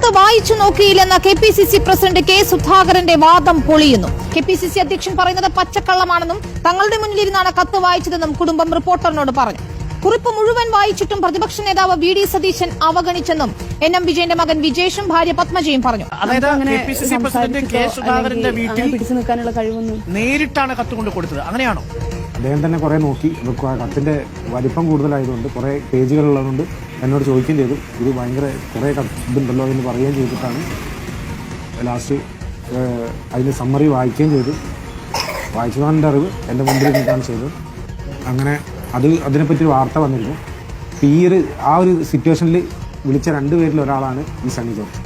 കത്ത് വായിച്ചു നോക്കിയില്ലെന്ന KPCC president K സുധാകരന്റെ വാദം പൊളിയുന്നു. KPCC അധ്യക്ഷൻ പറയുന്നത് പച്ചക്കള്ളമാണെന്നും തങ്ങളുടെ മുന്നിലിരുന്നാണ് കത്ത് വായിച്ചതെന്നും കുടുംബം റിപ്പോർട്ടറിനോട് പറഞ്ഞു. കുറിപ്പ് മുഴുവൻ വായിച്ചിട്ടും പ്രതിപക്ഷ നേതാവ് VD സതീശൻ അവഗണിച്ചെന്നും NM വിജയന്റെ മകൻ വിജേഷും ഭാര്യ പത്മജയും പറഞ്ഞു. അതായത് KPCC പ്രസിഡന്റ് കെ സുധാകരന്റെ വീട്ടിൽ പിടിച്ചു നിൽക്കാനുള്ള കഴിവൊന്നും നേരിട്ടാണ് കത്തുകൊണ്ട് കൊടുത്തത്, അങ്ങനെയാണോ? അദ്ദേഹം തന്നെ കുറെ നോക്കി, കത്തിന്റെ വലിപ്പം കൂടുതലായതുകൊണ്ട് കുറെ പേജുകളുള്ളതുകൊണ്ട് എന്നോട് ചോദിക്കുകയും ചെയ്തു. ഇത് ഭയങ്കര കുറെ ഇതുണ്ടല്ലോ എന്ന് പറയുകയും ചെയ്തിട്ടാണ് ലാസ്റ്റ് അതിന് സമ്മറി വായിക്കുകയും ചെയ്തു. വായിച്ചതാണെൻ്റെ അറിവ് എൻ്റെ മുമ്പിൽ നിൽക്കാൻ ചെയ്തത്. അങ്ങനെ അതിനെപ്പറ്റി വാർത്ത വന്നിരുന്നു. ആ ഒരു സിറ്റുവേഷനിൽ വിളിച്ച രണ്ടുപേരിൽ ഒരാളാണ് ഈ സണ്ണി ജോർജ്.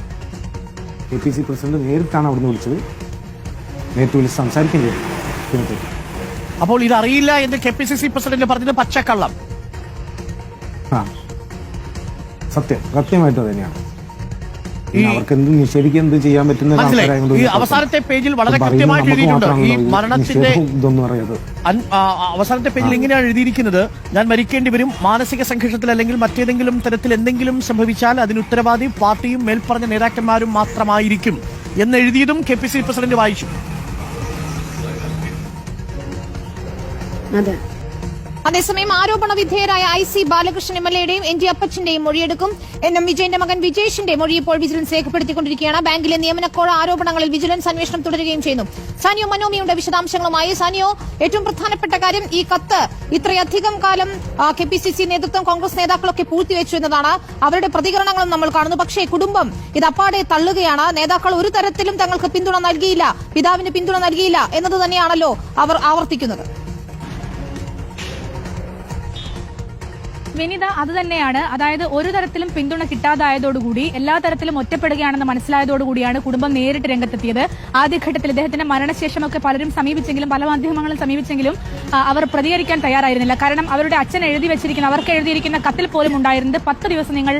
KPCC പ്രസിഡന്റ് നേരിട്ടാണ് അവിടുന്ന് വിളിച്ചത്. നേരിട്ട് വിളിച്ച് സംസാരിക്കുകയും ചെയ്തു ഇതിനെപ്പറ്റി. അപ്പോൾ ഇതറിയില്ല എന്ന് KPCC പ്രസിഡന്റ് പറഞ്ഞത് പച്ചക്കള്ളം. സത്യമായിട്ട് തന്നെയാണ്. അവർക്ക് എന്ത് നിഷേധിക്കാൻ എന്ത് ചെയ്യാൻ പറ്റുന്ന അവസാനത്തെ പേജിൽ വളരെ കൃത്യമായിട്ട് എഴുതിയിട്ടുണ്ട്. ഈ മരണത്തിന്റെ ഇതൊന്നും അറിയാതെ അവസാനത്തെ പേജിൽ ഇങ്ങനെയാണ് എഴുതിയിരിക്കുന്നത്: ഞാൻ മരിക്കേണ്ടി വരും, മാനസിക സംഘർഷത്തിൽ അല്ലെങ്കിൽ മറ്റേതെങ്കിലും തരത്തിൽ എന്തെങ്കിലും സംഭവിച്ചാൽ അതിന് ഉത്തരവാദി പാർട്ടിയും മേൽപ്പറഞ്ഞ നേതാക്കന്മാരും മാത്രമായിരിക്കും എന്ന് എഴുതിയതും KPCC പ്രസിഡന്റ് വായിച്ചു. അതേസമയം ആരോപണ വിധേയരായ IC ബാലകൃഷ്ണൻ MLAയുടെയും NG അപ്പച്ചന്റെയും മൊഴിയെടുക്കും. NM വിജയന്റെ മകൻ വിജേഷിന്റെ മൊഴി ഇപ്പോൾ വിജിലൻസ് രേഖപ്പെടുത്തിക്കൊണ്ടിരിക്കുകയാണ്. ബാങ്കിലെ നിയമനക്കോഴ ആരോപണങ്ങളിൽ വിജിലൻസ് അന്വേഷണം തുടരുകയും ചെയ്യുന്നു. സാനിയോ മനോമിയുടെ വിശദാംശങ്ങളുമായി. സാനിയോ, ഏറ്റവും പ്രധാനപ്പെട്ട കാര്യം, ഈ കത്ത് ഇത്രയധികം കാലം KPCC നേതൃത്വം, കോൺഗ്രസ് നേതാക്കളൊക്കെ പൂഴ്ത്തിവെച്ചു എന്നതാണ്. അവരുടെ പ്രതികരണങ്ങളും നമ്മൾ കാണുന്നു. പക്ഷേ കുടുംബം ഇത് അപ്പാടെ തള്ളുകയാണ്. നേതാക്കൾ ഒരു തരത്തിലും തങ്ങൾക്ക് പിന്തുണ നൽകിയില്ല, പിതാവിന് പിന്തുണ നൽകിയില്ല എന്നത് തന്നെയാണല്ലോ അവർ ആവർത്തിക്കുന്നത്. വിനിത, അത് തന്നെയാണ്. അതായത് ഒരു തരത്തിലും പിന്തുണ കിട്ടാതായതോടുകൂടി, എല്ലാ തരത്തിലും ഒറ്റപ്പെടുകയാണെന്ന് മനസ്സിലായതോടുകൂടിയാണ് കുടുംബം നേരിട്ട് രംഗത്തെത്തിയത്. ആദ്യഘട്ടത്തിൽ ഇദ്ദേഹത്തിന്റെ മരണശേഷമൊക്കെ പലരും സമീപിച്ചെങ്കിലും, പല മാധ്യമങ്ങളും സമീപിച്ചെങ്കിലും അവർ പ്രതികരിക്കാൻ തയ്യാറായിരുന്നില്ല. കാരണം അവരുടെ അച്ഛൻ അവർക്ക് എഴുതിയിരിക്കുന്ന കത്തിൽ പോലും ഉണ്ടായിരുന്നത് 10 ദിവസം നിങ്ങൾ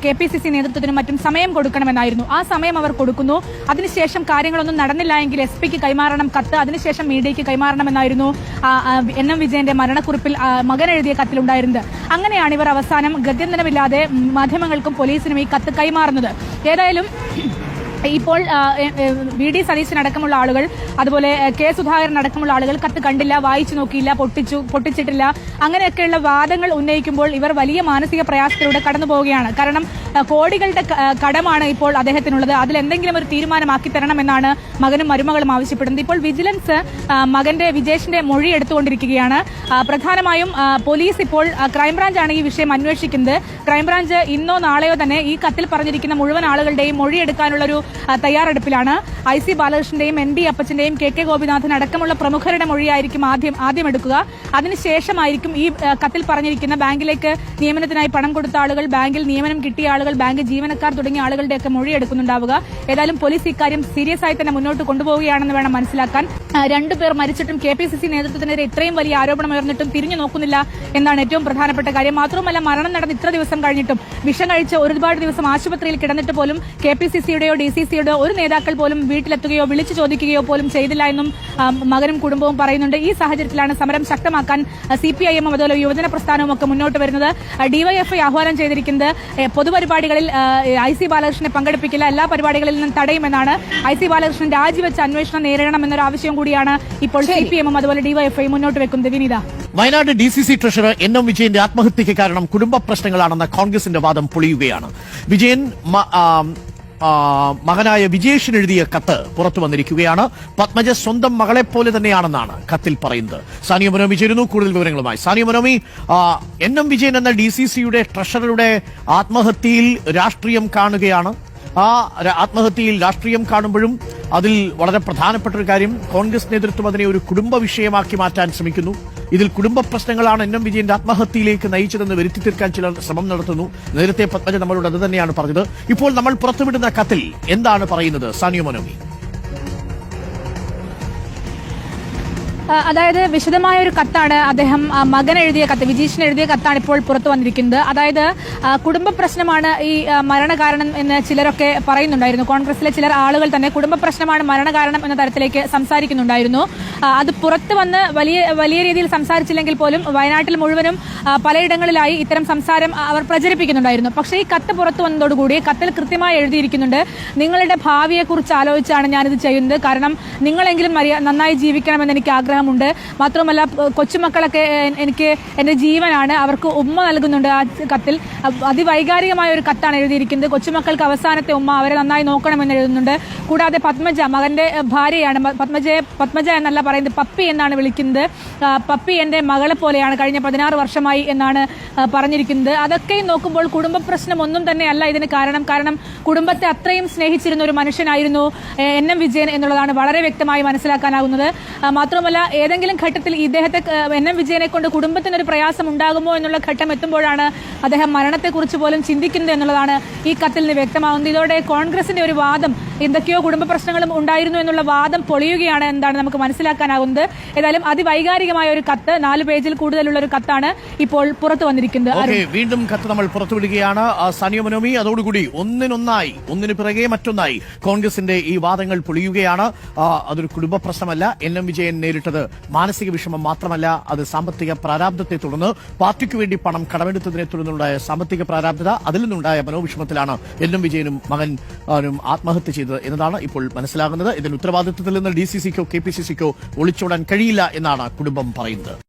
KPCC നേതൃത്വത്തിനും മറ്റും സമയം കൊടുക്കണമെന്നായിരുന്നു. ആ സമയം അവർ കൊടുക്കുന്നു. അതിനുശേഷം കാര്യങ്ങളൊന്നും നടന്നില്ല എങ്കിൽ SP-ക്ക് കൈമാറണം കത്ത്, അതിനുശേഷം മീഡിയയ്ക്ക് കൈമാറണമെന്നായിരുന്നു NM വിജയന്റെ മരണക്കുറിപ്പിൽ മകൻ എഴുതിയ കത്തിലുണ്ടായിരുന്നത്. അങ്ങനെയാണ് ഇവർ അവസാനം ഗത്യന്തരമില്ലാതെ മാധ്യമങ്ങൾക്കും പോലീസിനും ഈ കത്ത് കൈമാറുന്നത്. ഏതായാലും ഇപ്പോൾ VD സതീശൻ അടക്കമുള്ള ആളുകൾ, അതുപോലെ കെ സുധാകരൻ അടക്കമുള്ള ആളുകൾ കത്ത് കണ്ടില്ല, വായിച്ചു നോക്കിയില്ല, പൊട്ടിച്ചിട്ടില്ല, അങ്ങനെയൊക്കെയുള്ള വാദങ്ങൾ ഉന്നയിക്കുമ്പോൾ ഇവർ വലിയ മാനസിക പ്രയാസത്തിലൂടെ കടന്നു പോവുകയാണ്. കാരണം കോടികളുടെ കടമാണ് ഇപ്പോൾ അദ്ദേഹത്തിനുള്ളത്. അതിലെന്തെങ്കിലും ഒരു തീരുമാനമാക്കി തരണമെന്നാണ് മകനും മരുമകളും ആവശ്യപ്പെടുന്നത്. ഇപ്പോൾ വിജിലൻസ് മകന്റെ വിജേഷിന്റെ മൊഴി എടുത്തുകൊണ്ടിരിക്കുകയാണ്. പ്രധാനമായും പോലീസ് ഇപ്പോൾ ക്രൈംബ്രാഞ്ചാണ് ഈ വിഷയം അന്വേഷിക്കുന്നത്. ക്രൈംബ്രാഞ്ച് ഇന്നോ നാളെയോ തന്നെ ഈ കത്തിൽ പറഞ്ഞിരിക്കുന്ന മുഴുവൻ ആളുകളുടെയും മൊഴി എടുക്കാനുള്ളൊരു തയ്യാറെടുപ്പിലാണ്. IC ബാലകൃഷ്ണന്റെയും ND അപ്പച്ചന്റെയും KK ഗോപിനാഥൻ അടക്കമുള്ള പ്രമുഖരുടെ മൊഴിയായിരിക്കും ആദ്യം എടുക്കുക. അതിനുശേഷമായിരിക്കും ഈ കത്തിൽ പറഞ്ഞിരിക്കുന്ന ബാങ്കിലേക്ക് നിയമനത്തിനായി പണം കൊടുത്ത ആളുകൾ, ബാങ്കിൽ നിയമനം കിട്ടിയ ആളുകൾ, ബാങ്ക് ജീവനക്കാർ തുടങ്ങിയ ആളുകളുടെയൊക്കെ മൊഴി എടുക്കുന്നുണ്ടാവുക. ഏതായാലും പോലീസ് ഇക്കാര്യം സീരിയസ് ആയി തന്നെ മുന്നോട്ട് കൊണ്ടുപോവുകയാണെന്ന് വേണം മനസ്സിലാക്കാൻ. 2 പേർ മരിച്ചിട്ടും KPCC നേതൃത്വത്തിനെതിരെ ഇത്രയും വലിയ ആരോപണം ഉയർന്നിട്ടും തിരിഞ്ഞു നോക്കുന്നില്ല എന്നാണ് ഏറ്റവും പ്രധാനപ്പെട്ട കാര്യം. മാത്രമല്ല, മരണം നടന്ന് ഇത്ര ദിവസം കഴിഞ്ഞിട്ടും, വിഷം കഴിച്ച് ഒരുപാട് ദിവസം ആശുപത്രിയിൽ കിടന്നിട്ട് പോലും KPCCയുടെയോ DCCയുടെയോ ഒരു നേതാക്കൾ പോലും വീട്ടിലെത്തുകയോ വിളിച്ചു ചോദിക്കുകയോ പോലും ചെയ്തില്ല എന്നും മകനും കുടുംബവും പറയുന്നുണ്ട്. ഈ സാഹചര്യത്തിലാണ് സമരം ശക്തമാക്കാൻ CPIM അതുപോലെ യുവജന പ്രസ്ഥാനവും ഒക്കെ മുന്നോട്ട് വരുന്നത്. DYFI ആഹ്വാനം ചെയ്തിരിക്കുന്നത് പൊതുപരിപാടികളിൽ IC ബാലകൃഷ്ണനെ പങ്കെടുപ്പിക്കില്ല, എല്ലാ പരിപാടികളിൽ നിന്നും തടയുമെന്നാണ്. IC ബാലകൃഷ്ണൻ രാജിവെച്ച് അന്വേഷണം നേരിടണമെന്നൊരു ആവശ്യവും കൂടിയാണ് ഇപ്പോൾ CPM അതുപോലെ DYFI മുന്നോട്ട് വെക്കുന്നത്. വിനീത, വയനാട് DCC ട്രഷറർ NM വിജയന്റെ ആത്മഹത്യയ്ക്ക് കാരണം കുടുംബ പ്രശ്നങ്ങളാണെന്ന കോൺഗ്രസിന്റെ വാദം പൊളിയുകയാണ്. വിജയൻ മകനായ വിജേഷിന് എഴുതിയ കത്ത് പുറത്തു വന്നിരിക്കുകയാണ്. പത്മജ സ്വന്തം മകളെപ്പോലെ തന്നെയാണെന്നാണ് കത്തിൽ പറയുന്നത്. സാനിയോ മനോമി ചേരുന്നു കൂടുതൽ വിവരങ്ങളുമായി. സാനിയോ മനോമി, NM വിജയൻ എന്ന DCCയുടെ ട്രഷററുടെ ആത്മഹത്യയിൽ രാഷ്ട്രീയം കാണുകയാണ്. ആ ആത്മഹത്യയിൽ രാഷ്ട്രീയം കാണുമ്പോഴും അതിൽ വളരെ പ്രധാനപ്പെട്ട ഒരു കാര്യം, കോൺഗ്രസ് നേതൃത്വം അതിനെ ഒരു കുടുംബ വിഷയമാക്കി മാറ്റാൻ ശ്രമിക്കുന്നു. ഇതിൽ കുടുംബ പ്രശ്നങ്ങളാണ് NM വിജയന്റെ ആത്മഹത്യയിലേക്ക് നയിച്ചതെന്ന് വരുത്തി തീർക്കാൻ ചിലർ ശ്രമം നടത്തുന്നു. നേരത്തെ പത്മജ നമ്മളോട് അത് തന്നെയാണ് പറഞ്ഞത്. ഇപ്പോൾ നമ്മൾ പുറത്തുവിടുന്ന കത്തിൽ എന്താണ് പറയുന്നത്? സാനിയോ മനോമി. അതായത് വിശദമായ ഒരു കത്താണ് അദ്ദേഹം മകൻ എഴുതിയ കത്ത്, വിജീഷിന് എഴുതിയ കത്താണ് ഇപ്പോൾ പുറത്തു വന്നിരിക്കുന്നത്. അതായത് കുടുംബ പ്രശ്നമാണ് ഈ മരണകാരണം എന്ന് ചിലരൊക്കെ പറയുന്നുണ്ടായിരുന്നു. കോൺഗ്രസിലെ ചിലർ ആളുകൾ തന്നെ കുടുംബ പ്രശ്നമാണ് മരണകാരണം എന്ന തരത്തിലേക്ക് സംസാരിക്കുന്നുണ്ടായിരുന്നു. അത് പുറത്തു വന്ന് വലിയ രീതിയിൽ സംസാരിച്ചില്ലെങ്കിൽ പോലും വയനാട്ടിൽ മുഴുവനും പലയിടങ്ങളിലായി ഇത്തരം സംസാരം അവർ പ്രചരിപ്പിക്കുന്നുണ്ടായിരുന്നു. പക്ഷേ ഈ കത്ത് പുറത്തു വന്നതോടുകൂടി കത്തിൽ കൃത്യമായി എഴുതിയിരിക്കുന്നുണ്ട്, നിങ്ങളുടെ ഭാവിയെക്കുറിച്ച് ആലോചിച്ചാണ് ഞാനിത് ചെയ്യുന്നത്. കാരണം നിങ്ങളെങ്കിലും നന്നായി ജീവിക്കണമെന്ന് എനിക്ക് ആഗ്രഹമുണ്ട്. മാത്രമല്ല കൊച്ചുമക്കളൊക്കെ എനിക്ക് എന്റെ ജീവനാണ്, അവർക്ക് ഉമ്മ നൽകുന്നുണ്ട്. ആ കത്തിൽ അതിവൈകാരികമായ ഒരു കത്താണ് എഴുതിയിരിക്കുന്നത്. കൊച്ചുമക്കൾക്ക് അവസാനത്തെ ഉമ്മ, അവരെ നന്നായി നോക്കണമെന്ന് എഴുതുന്നുണ്ട്. കൂടാതെ പത്മജ, മകന്റെ ഭാര്യയാണ്, പത്മജ എന്നല്ല പറയുന്നത്, പപ്പി എന്നാണ് വിളിക്കുന്നത്. പപ്പി എന്റെ മകളെ പോലെയാണ്, കഴിഞ്ഞ 16 വർഷമായി എന്നാണ് പറഞ്ഞിരിക്കുന്നത്. അതൊക്കെ നോക്കുമ്പോൾ കുടുംബ പ്രശ്നം ഒന്നും തന്നെയല്ല ഇതിന് കാരണം കുടുംബത്തെ അത്രയും സ്നേഹിച്ചിരുന്ന ഒരു മനുഷ്യനായിരുന്നു NM വിജയൻ എന്നുള്ളതാണ് വളരെ വ്യക്തമായി മനസ്സിലാക്കാനാകുന്നത്. മാത്രമല്ല ഏതെങ്കിലും ഘട്ടത്തിൽ ഇദ്ദേഹത്തെ NM വിജയനെ കൊണ്ട് കുടുംബത്തിനൊരു പ്രയാസം ഉണ്ടാകുമോ എന്നുള്ള ഘട്ടം എത്തുമ്പോഴാണ് അദ്ദേഹം മരണത്തെക്കുറിച്ച് പോലും ചിന്തിക്കുന്നത് എന്നുള്ളതാണ് ഈ കത്തിൽ നിന്ന് വ്യക്തമാകുന്നത്. ഇതോടെ കോൺഗ്രസിന്റെ ഒരു വാദം, എന്തൊക്കെയോ കുടുംബ പ്രശ്നങ്ങളും ഉണ്ടായിരുന്നു എന്നുള്ള വാദം പൊളിയുകയാണ് എന്നാണ് നമുക്ക് മനസ്സിലാക്കാനാകുന്നത്. ഏതായാലും അതിവൈകാരികമായ ഒരു കത്ത്, 4 പേജിൽ കൂടുതലുള്ള ഒരു കത്താണ് ഇപ്പോൾ പുറത്തു വന്നിരിക്കുന്നത്. വീണ്ടും കത്ത് നമ്മൾ പുറത്തുവിടുകയാണ് സാനിയ മനോമി. അതോടുകൂടി ഒന്നിനു പിറകെ മറ്റൊന്നായി കോൺഗ്രസിന്റെ ഈ വാദങ്ങൾ പൊളിയുകയാണ്. അതൊരു കുടുംബ പ്രശ്നമല്ല, NM വിജയൻ നേരിട്ടത് മാനസിക വിഷമം മാത്രമല്ല, അത് സാമ്പത്തിക പ്രാരാബ്ധത്തെ തുടർന്ന് പാർട്ടിക്ക് വേണ്ടി പണം കടമെടുത്തതിനെ തുടർന്നുണ്ടായ സാമ്പത്തിക പ്രാരാബ്ധത, അതിൽ നിന്നുണ്ടായ മനോവിഷമത്തിലാണ് NM വിജയനും മകനും ആത്മഹത്യ ചെയ്തത് എന്നതാണ് ഇപ്പോൾ മനസ്സിലാകുന്നത്. ഇതിൽ ഉത്തരവാദിത്തത്തിൽ നിന്ന് DCCക്കോ KPCCക്കോ ഒളിച്ചോടാൻ കഴിയില്ല എന്നാണ് കുടുംബം പറയുന്നത്.